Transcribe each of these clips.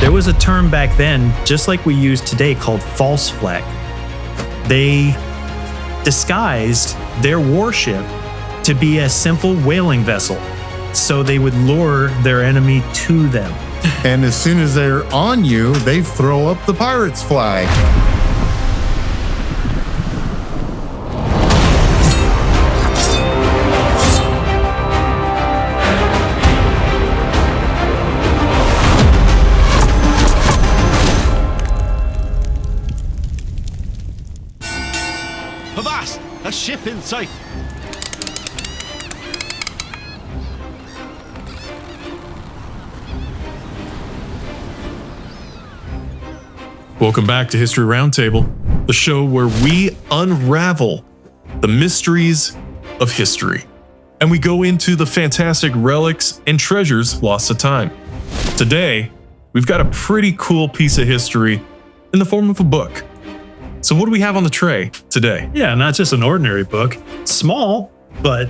There was a term back then, just like we use today, called false flag. They disguised their warship to be a simple whaling vessel, so they would lure their enemy to them. And as soon as they're on you, they throw up the pirate's flag. Avast! A ship in sight! Welcome back to History Roundtable, the show where we unravel the mysteries of history. And we go into the fantastic relics and treasures lost to time. Today, we've got a pretty cool piece of history in the form of a book. So what do we have on the tray today? Yeah, not just an ordinary book. Small, but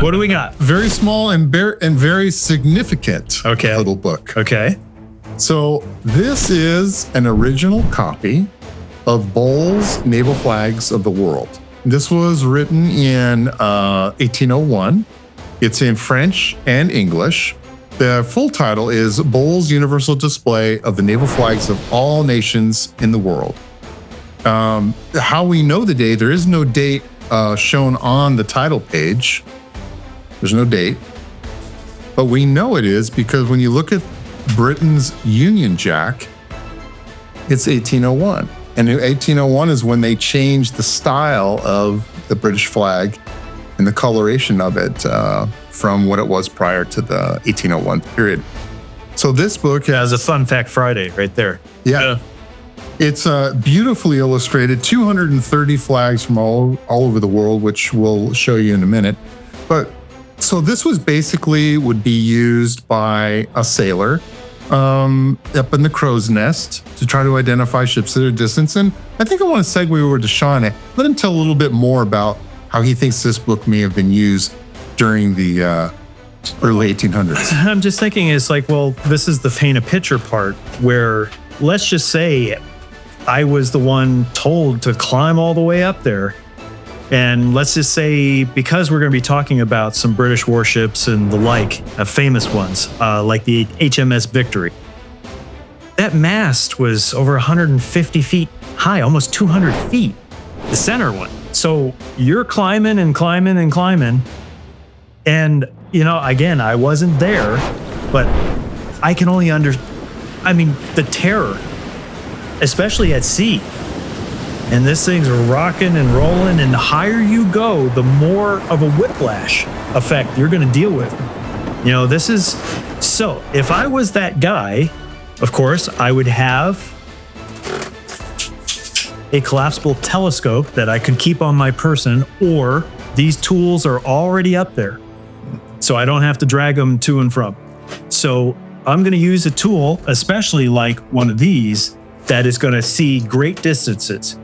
what do we got? Very small and very significant Okay. little book. Okay. So this is an original copy of Bowles' Naval Flags of the World. This was written in 1801. It's in French and English. The full title is Bowles' Universal Display of the Naval Flags of All Nations in the World. How we know the date, there is no date shown on the title page. There's no date. But we know it is because when you look at Britain's Union Jack, it's 1801. And 1801 is when they changed the style of the British flag and the coloration of it from what it was prior to the 1801 period. So this book As a Fun Fact Friday right there. yeah. It's beautifully illustrated, 230 flags from all over the world, which we'll show you in a minute. But so this was basically would be used by a sailor up in the crow's nest to try to identify ships at a distance. And I think I want to segue over to Sean. Let him tell a little bit more about how he thinks this book may have been used during the early 1800s. I'm just thinking it's like, well, this is the paint a picture part where let's just say I was the one told to climb all the way up there. And let's just say, because we're going to be talking about some British warships and the like, famous ones, like the HMS Victory. That mast was over 150 feet high, almost 200 feet, the center one. So you're climbing and climbing and climbing. And, you know, again, I wasn't there, but I can only the terror, especially at sea. And this thing's rocking and rolling, and the higher you go, the more of a whiplash effect you're going to deal with. You know, so if I was that guy, of course, I would have a collapsible telescope that I could keep on my person, or these tools are already up there, so I don't have to drag them to and from. So I'm going to use a tool, especially like one of these, that is going to see great distances.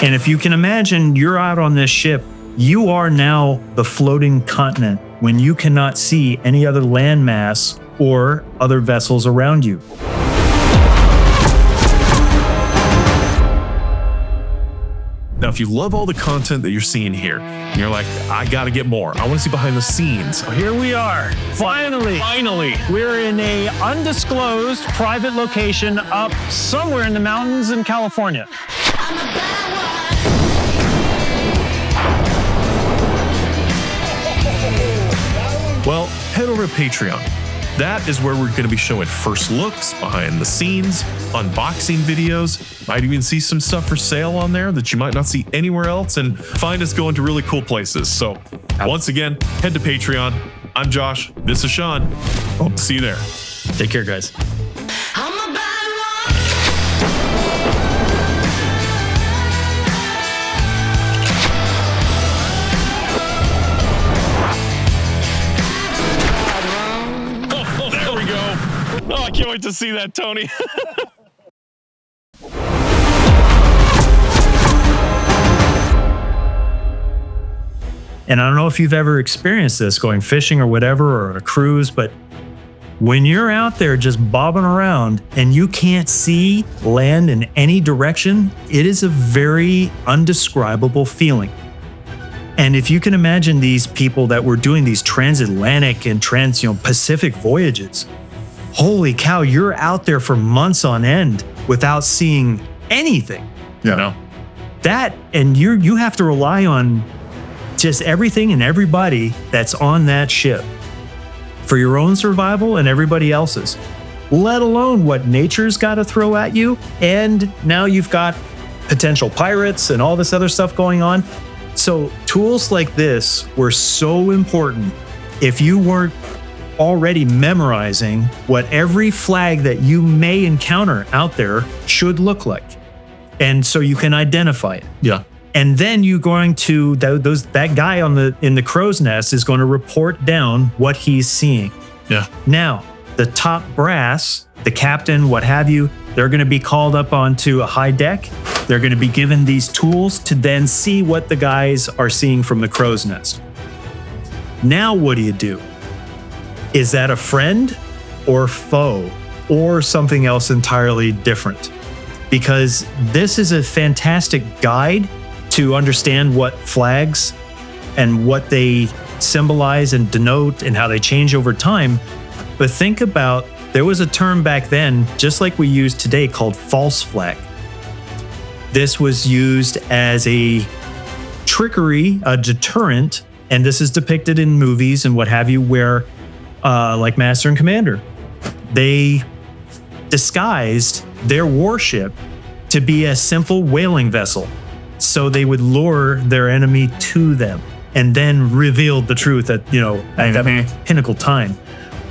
And if you can imagine, you're out on this ship, you are now the floating continent when you cannot see any other landmass or other vessels around you. Now, if you love all the content that you're seeing here, and you're like, I gotta get more, I wanna see behind the scenes. Here we are. Finally. We're in a undisclosed private location up somewhere in the mountains in California. Well, head over to Patreon. That is where we're going to be showing first looks, behind the scenes, unboxing videos. Might even see some stuff for sale on there that you might not see anywhere else, and find us going to really cool places. So once again, head to Patreon. I'm Josh. This is Sean. Hope to see you there. Take care, guys. Oh, I can't wait to see that, Tony. And I don't know if you've ever experienced this going fishing or whatever, or on a cruise, but when you're out there just bobbing around and you can't see land in any direction, it is a very undescribable feeling. And if you can imagine these people that were doing these transatlantic and Pacific voyages, holy cow, you're out there for months on end without seeing anything. Yeah. That, and you have to rely on just everything and everybody that's on that ship for your own survival and everybody else's, let alone what nature's got to throw at you. And now you've got potential pirates and all this other stuff going on. So tools like this were so important. If you weren't already memorizing what every flag that you may encounter out there should look like, and so you can identify it. Yeah. And then you're going to that guy in the crow's nest is going to report down what he's seeing. Yeah. Now, the top brass, the captain, what have you, they're going to be called up onto a high deck. They're going to be given these tools to then see what the guys are seeing from the crow's nest. Now, what do? Is that a friend or foe or something else entirely different? Because this is a fantastic guide to understand what flags and what they symbolize and denote and how they change over time. But think about, there was a term back then, just like we use today, called false flag. This was used as a trickery, a deterrent, and this is depicted in movies and what have you, where like Master and Commander, they disguised their warship to be a simple whaling vessel. So they would lure their enemy to them and then revealed the truth at that pinnacle time.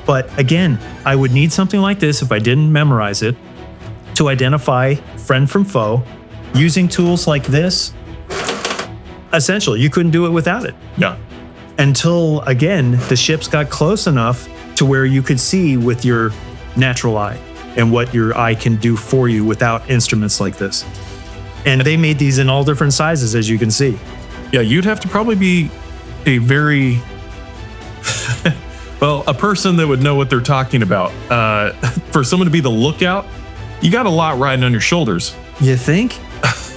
But again, I would need something like this if I didn't memorize it to identify friend from foe. Using tools like this, essentially, you couldn't do it without it. Yeah. Until, again, the ships got close enough to where you could see with your natural eye and what your eye can do for you without instruments like this. And they made these in all different sizes, as you can see. Yeah, you'd have to probably be a very, a person that would know what they're talking about. For someone to be the lookout, you got a lot riding on your shoulders. You think?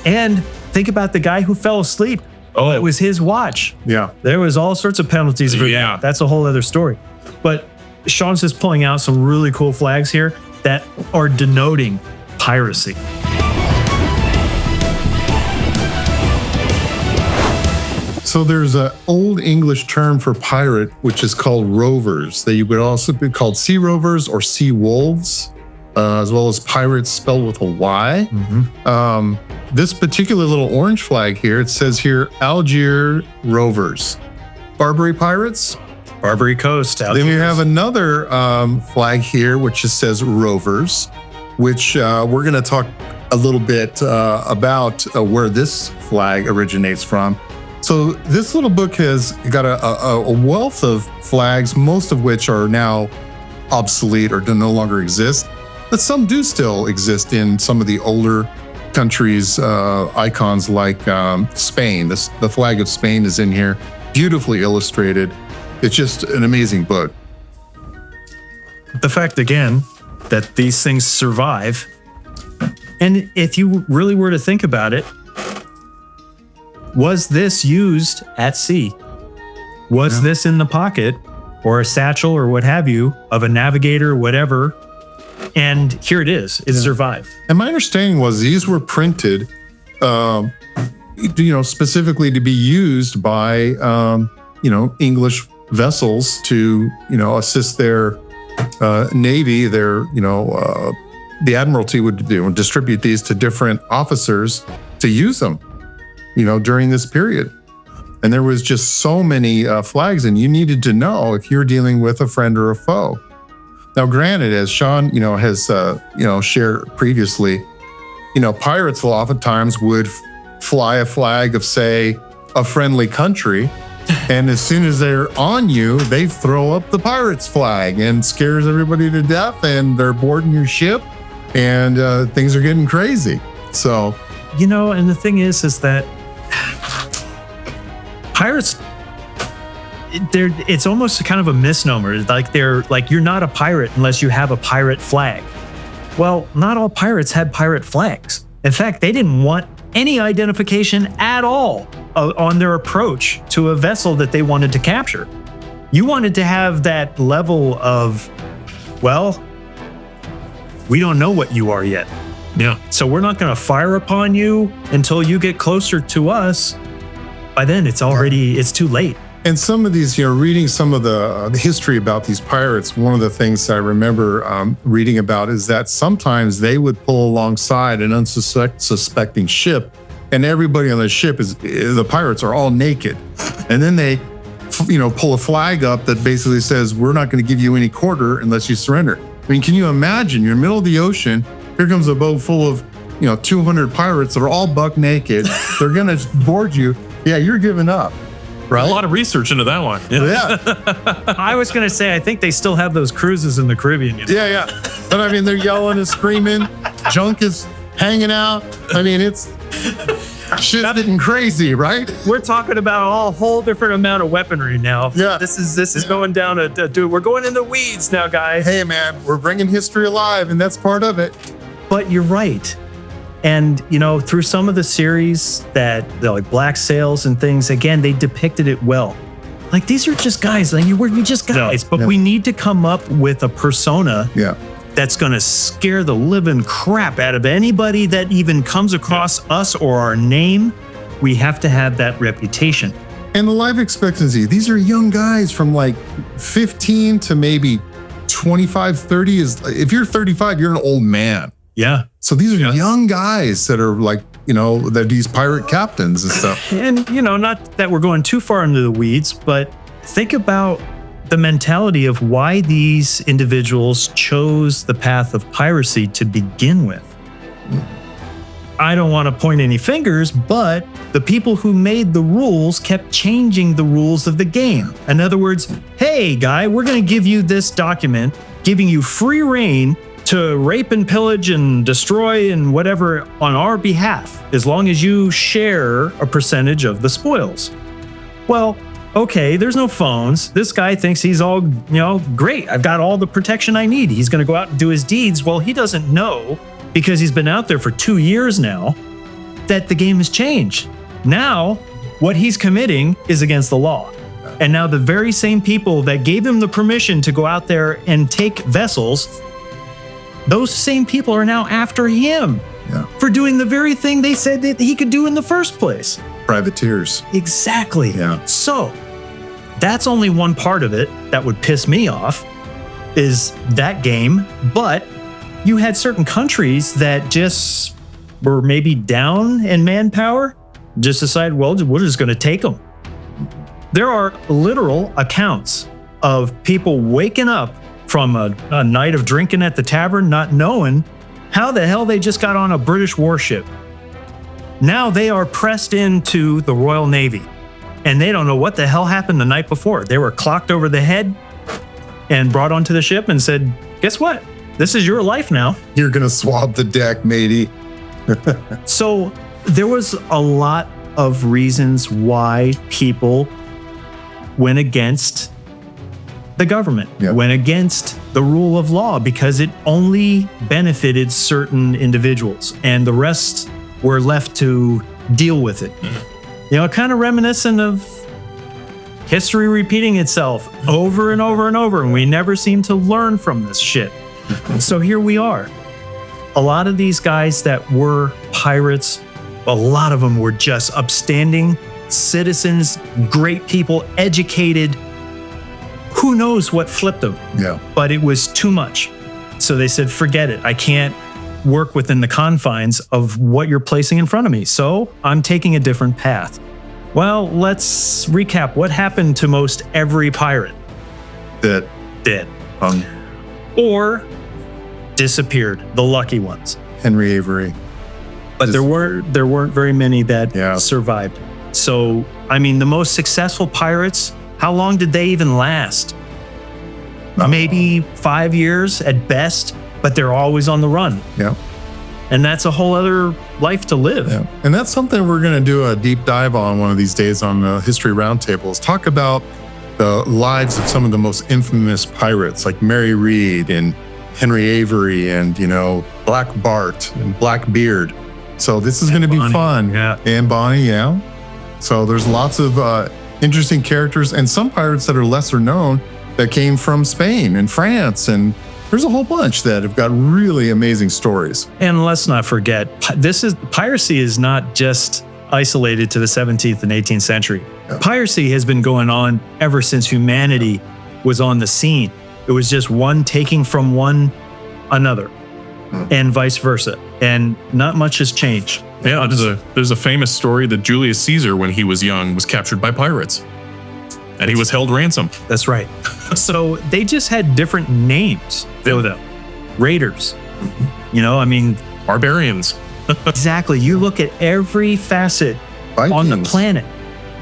And think about the guy who fell asleep. Oh, it was his watch. Yeah. There was all sorts of penalties for that. That's a whole other story. But Sean's just pulling out some really cool flags here that are denoting piracy. So there's an old English term for pirate, which is called rovers. They would also be called sea rovers or sea wolves, as well as pirates spelled with a Y. Mm-hmm. This particular little orange flag here, it says here, Algiers Rovers. Barbary Pirates. Barbary Coast. Algiers. Then we have another flag here, which just says Rovers, which we're going to talk a little bit about where this flag originates from. So this little book has got a wealth of flags, most of which are now obsolete or do no longer exist, but some do still exist in some of the older countries' icons like Spain. The flag of Spain is in here, beautifully illustrated. It's just an amazing book. The fact, again, that these things survive, and if you really were to think about it, was this used at sea? Was this in the pocket or a satchel or what have you of a navigator or whatever? And here it is. It survived. And my understanding was these were printed, specifically to be used by, English vessels to, assist their navy. The admiralty would distribute these to different officers to use them, during this period. And there was just so many flags, and you needed to know if you're dealing with a friend or a foe. Now, granted, as Sean, has, shared previously, pirates oftentimes would fly a flag of, say, a friendly country. And as soon as they're on you, they throw up the pirate's flag and scares everybody to death, and they're boarding your ship, and things are getting crazy. So, and the thing is that pirates it's almost kind of a misnomer. Like you're not a pirate unless you have a pirate flag. Well, not all pirates had pirate flags. In fact, they didn't want any identification at all on their approach to a vessel that they wanted to capture. You wanted to have that level of, well, we don't know what you are yet. Yeah. So we're not going to fire upon you until you get closer to us. By then, it's too late. And some of these, reading some of the history about these pirates, one of the things I remember reading about is that sometimes they would pull alongside an unsuspecting ship, and everybody on the ship the pirates are all naked. And then they, pull a flag up that basically says, we're not going to give you any quarter unless you surrender. I mean, can you imagine? You're in the middle of the ocean. Here comes a boat full of, 200 pirates that are all buck naked. They're going to board you. Yeah, you're giving up. Right? A lot of research into that one. Yeah. I was going to say, I think they still have those cruises in the Caribbean. Yeah. But I mean, they're yelling and screaming. Junk is hanging out. I mean, it's shit getting crazy, right? We're talking about a whole different amount of weaponry now. Yeah. This is going down dude, we're going in the weeds now, guys. Hey, man, we're bringing history alive, and that's part of it. But you're right. And, through some of the series that, like Black Sails and things, again, they depicted it well. Like, these are just guys. Like, we're just guys. But we need to come up with a persona that's going to scare the living crap out of anybody that even comes across us or our name. We have to have that reputation. And the life expectancy, these are young guys from like 15 to maybe 25, 30. If you're 35, you're an old man. Yeah. So these are young guys that are like, they're these pirate captains and stuff. And, not that we're going too far into the weeds, but think about the mentality of why these individuals chose the path of piracy to begin with. I don't want to point any fingers, but the people who made the rules kept changing the rules of the game. In other words, hey, guy, we're going to give you this document, giving you free reign to rape and pillage and destroy and whatever on our behalf, as long as you share a percentage of the spoils. Well, okay, there's no phones. This guy thinks he's all, great. I've got all the protection I need. He's going to go out and do his deeds. Well, he doesn't know, because he's been out there for 2 years now, that the game has changed. Now, what he's committing is against the law. And now the very same people that gave him the permission to go out there and take vessels, those same people are now after him for doing the very thing they said that he could do in the first place. Privateers. Exactly. Yeah. So that's only one part of it that would piss me off, is that game. But you had certain countries that just were maybe down in manpower, just decide, well, we're just going to take them. There are literal accounts of people waking up from a night of drinking at the tavern, not knowing how the hell they just got on a British warship. Now they are pressed into the Royal Navy, and they don't know what the hell happened the night before. They were clocked over the head and brought onto the ship and said, guess what? This is your life now. You're going to swab the deck, matey. So there was a lot of reasons why people went against the government, went against the rule of law, because it only benefited certain individuals and the rest were left to deal with it. Kind of reminiscent of history repeating itself over and over and over, and we never seem to learn from this shit. So here we are. A lot of these guys that were pirates, a lot of them were just upstanding citizens, great people, educated. Who knows what flipped them? Yeah. But it was too much. So they said, forget it. I can't work within the confines of what you're placing in front of me. So I'm taking a different path. Well, let's recap. What happened to most every pirate? Dead. Or disappeared, the lucky ones. Henry Avery. But there weren't very many that survived. So, I mean, the most successful pirates, how long did they even last? Maybe 5 years at best, but they're always on the run. Yeah. And that's a whole other life to live. Yeah. And that's something we're going to do a deep dive on one of these days on the History Roundtables. Talk about the lives of some of the most infamous pirates like Mary Read and Henry Avery and, Black Bart and Blackbeard. So this is going to be fun. Yeah. And Bonnie, yeah. So there's lots of interesting characters and some pirates that are lesser known that came from Spain and France. And there's a whole bunch that have got really amazing stories. And let's not forget, piracy is not just isolated to the 17th and 18th century. Yeah. Piracy has been going on ever since humanity was on the scene. It was just one taking from one another and vice versa. And not much has changed. Yeah, there's a famous story that Julius Caesar, when he was young, was captured by pirates. And he was held ransom. That's right. So they just had different names for them. Raiders. Barbarians. Exactly. You look at every facet on the Vikings. planet.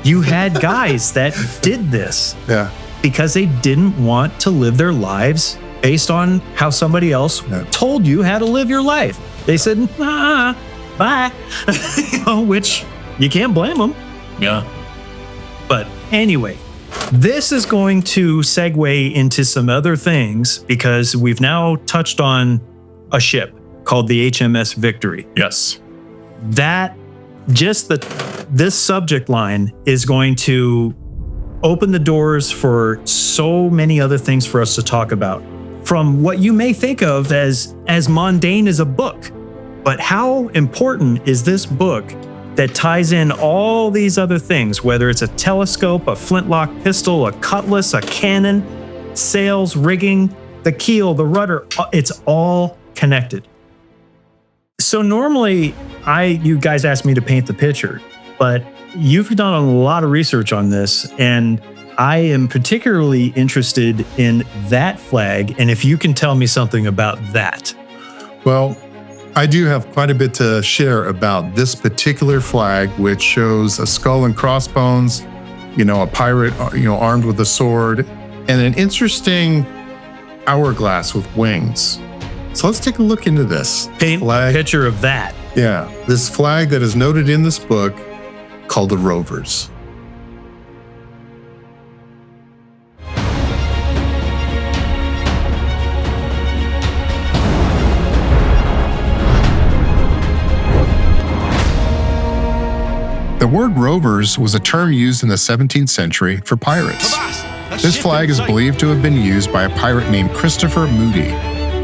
You had guys that did this Yeah. because they didn't want to live their lives based on how somebody else told you how to live your life. They said, bye. Which you can't blame them. Yeah. But anyway, this is going to segue into some other things because we've now touched on a ship called the HMS Victory. Yes. This subject line is going to open the doors for so many other things for us to talk about. From what you may think of as mundane as a book, but how important is this book that ties in all these other things, whether it's a telescope, a flintlock pistol, a cutlass, a cannon, sails, rigging, the keel, the rudder, it's all connected. So normally you guys ask me to paint the picture, but you've done a lot of research on this, and I am particularly interested in that flag, and if you can tell me something about that. Well, I do have quite a bit to share about this particular flag, which shows a skull and crossbones, a pirate, armed with a sword, and an interesting hourglass with wings. So let's take a look into this. Paint a picture of that. Yeah, this flag that is noted in this book called the Rovers. The word rovers was a term used in the 17th century for pirates. This flag is believed to have been used by a pirate named Christopher Moody,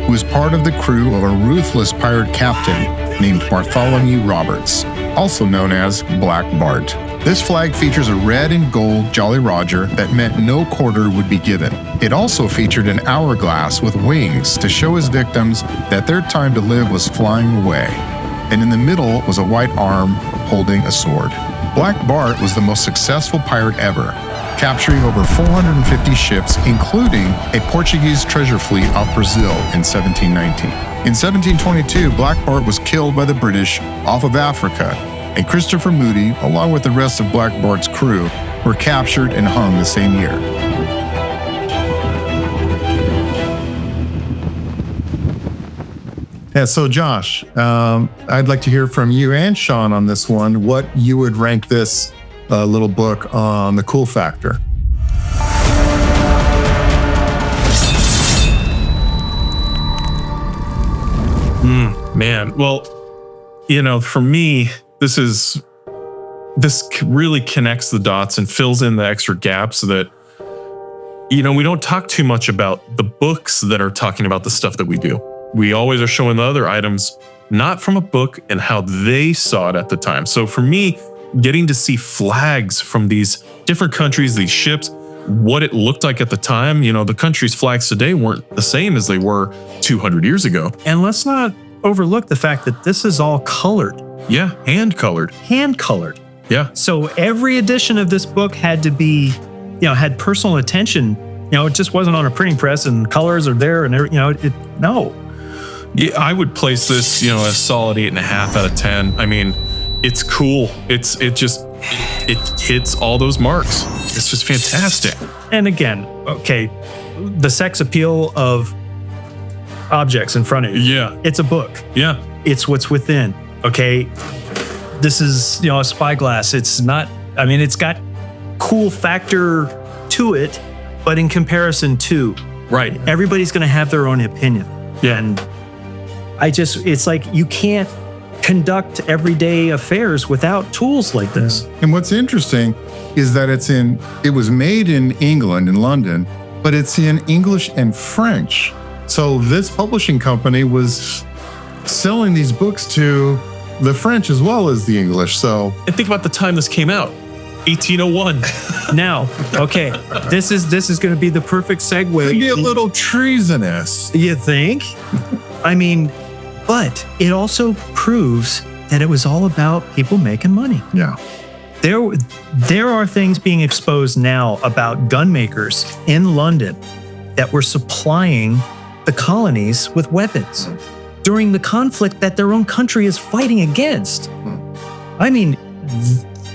who was part of the crew of a ruthless pirate captain named Bartholomew Roberts, also known as Black Bart. This flag features a red and gold Jolly Roger that meant no quarter would be given. It also featured an hourglass with wings to show his victims that their time to live was flying away. And in the middle was a white arm holding a sword. Black Bart was the most successful pirate ever, capturing over 450 ships, including a Portuguese treasure fleet off Brazil in 1719. In 1722, Black Bart was killed by the British off of Africa, and Christopher Moody, along with the rest of Black Bart's crew, were captured and hung the same year. Yeah, so Josh, I'd like to hear from you and Sean on this one, what you would rank this little book on the cool factor. Man, well, for me, this really connects the dots and fills in the extra gaps that, we don't talk too much about the books that are talking about the stuff that we do. We always are showing the other items, not from a book and how they saw it at the time. So for me, getting to see flags from these different countries, these ships, what it looked like at the time, the country's flags today weren't the same as they were 200 years ago. And let's not overlook the fact that this is all colored. Yeah, hand colored. Hand colored. Yeah. So every edition of this book had to be, had personal attention. It just wasn't on a printing press and colors are there and no. Yeah, I would place this, a solid 8.5 out of 10. I mean, it's cool. It hits all those marks. It's just fantastic. And again, okay, the sex appeal of objects in front of you. Yeah. It's a book. Yeah. It's what's within. Okay. This is, a spyglass. It's got cool factor to it, but in comparison to. Right. Everybody's going to have their own opinion. Yeah. And it's like you can't conduct everyday affairs without tools like this. And what's interesting is that it was made in England, in London, but it's in English and French. So this publishing company was selling these books to the French as well as the English. So, And think about the time this came out. 1801. Now, okay, this is going to be the perfect segue. it'd be a little treasonous. You think? I mean, but it also proves that it was all about people making money. Yeah. There are things being exposed now about gun makers in London that were supplying the colonies with weapons during the conflict that their own country is fighting against. I mean,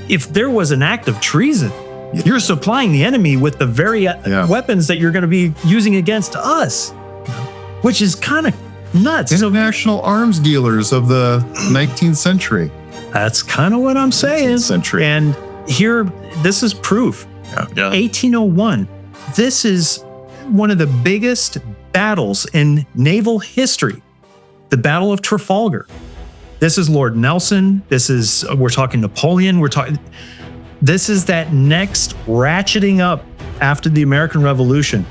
if there was an act of treason, you're supplying the enemy with the very weapons that you're going to be using against us, which is kind of nuts. International arms dealers of the 19th century. That's kind of what I'm saying. Century. And here, this is proof. Yeah. 1801. This is one of the biggest battles in naval history. The Battle of Trafalgar. This is Lord Nelson. We're talking Napoleon. This is that next ratcheting up after the American Revolution.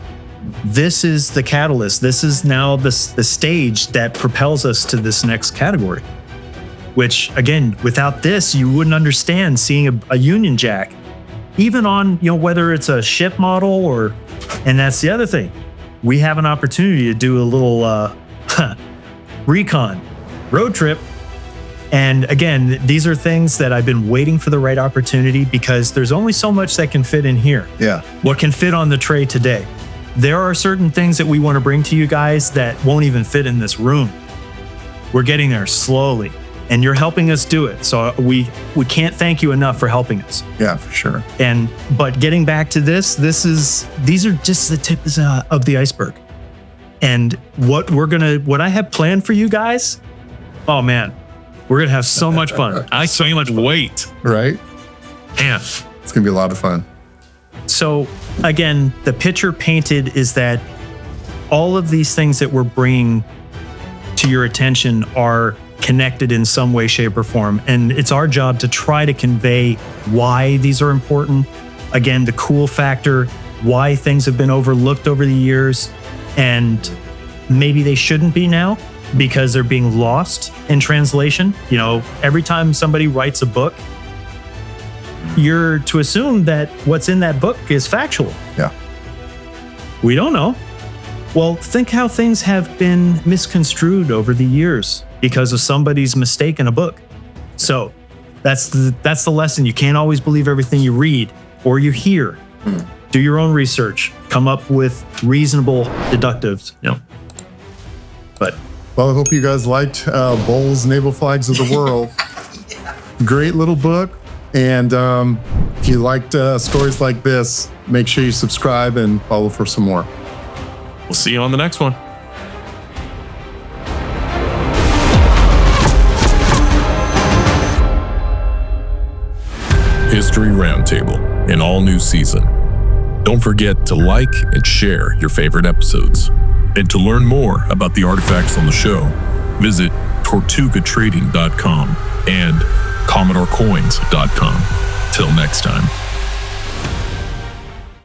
This is the catalyst. This is now the stage that propels us to this next category. Which, again, without this, you wouldn't understand seeing a Union Jack, even on, whether it's a ship model and that's the other thing. We have an opportunity to do a little recon road trip. And again, these are things that I've been waiting for the right opportunity because there's only so much that can fit in here. Yeah. What can fit on the tray today? There are certain things that we want to bring to you guys that won't even fit in this room. We're getting there slowly, and you're helping us do it. So we can't thank you enough for helping us. Yeah, for sure. But getting back to these are just the tips of the iceberg. And what I have planned for you guys, oh man, we're gonna have so much fun. I so much weight. Right? Man. It's going to be a lot of fun. So again, the picture painted is that all of these things that we're bringing to your attention are connected in some way, shape, or form. And it's our job to try to convey why these are important. Again, the cool factor, why things have been overlooked over the years, and maybe they shouldn't be now because they're being lost in translation. Every time somebody writes a book, you're to assume that what's in that book is factual. Yeah. We don't know. Well, think how things have been misconstrued over the years because of somebody's mistake in a book. So that's the lesson. You can't always believe everything you read or you hear. Do your own research. Come up with reasonable deductives. Well, I hope you guys liked Bowles, Naval Flags of the World. Great little book. And if you liked stories like this, make sure you subscribe and follow for some more. We'll see you on the next one. History Roundtable, an all-new season. Don't forget to like and share your favorite episodes. And to learn more about the artifacts on the show, visit tortugatrading.com and commodorecoins.com. Till next time.